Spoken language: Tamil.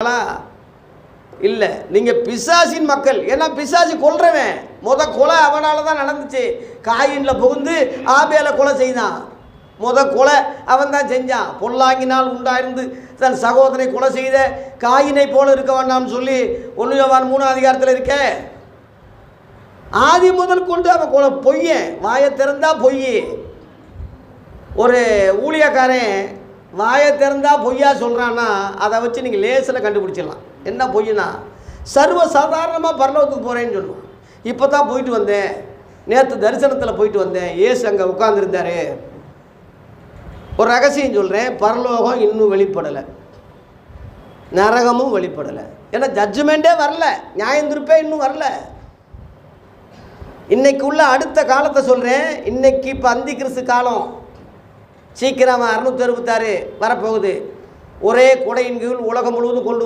ஆளா இல்லை. நீங்கள் பிசாசின் மக்கள். ஏன்னா பிசாசி கொல்றவன். கொலை அவனால தான் நடந்துச்சு. காயினில் புகுந்து ஆபேலை கொலை செய்தான். கொலை அவன் தான் செஞ்சான். பொல்லாங்கினால் உண்டாயிருந்து தன் சகோதரனை கொலை செய்த காயினை போல இருக்க வேண்டாம்னு சொல்லி 1 யோவான் 3ஆம் அதிகாரத்தில் இருக்க. ஆதி முதல் கொண்டு அவன் கொலை. பொய்யன். வாயை திறந்தா பொய். ஒரு ஊழியக்காரன் வாயை திறந்தா பொய்யா சொல்கிறான்னா அதை வச்சு நீங்கள் லேசில் கண்டுபிடிச்சிடலாம். என்ன பொய்னா, சர்வ சாதாரணமாக பரலோகத்துக்கு போகிறேன்னு சொல்லுவான். இப்போ தான் போயிட்டு வந்தேன், நேற்று தரிசனத்தில் போயிட்டு வந்தேன், ஏசு அங்கே உட்காந்துருந்தாரு. ஒரு ரகசியம் சொல்கிறேன், பரலோகம் இன்னும் வெளிப்படலை, நரகமும் வெளிப்படலை. ஏன்னா ஜட்ஜ்மெண்ட்டே வரல, நியாயந்திருப்பே இன்னும் வரல. இன்னைக்கு உள்ள அடுத்த காலத்தை சொல்கிறேன். இன்னைக்கு இப்போ அந்தி கிறிஸ்து காலம். சீக்கிரம் 666 வரப்போகுது. ஒரே கொடையின் கீழ் உலகம் முழுவதும் கொண்டு வர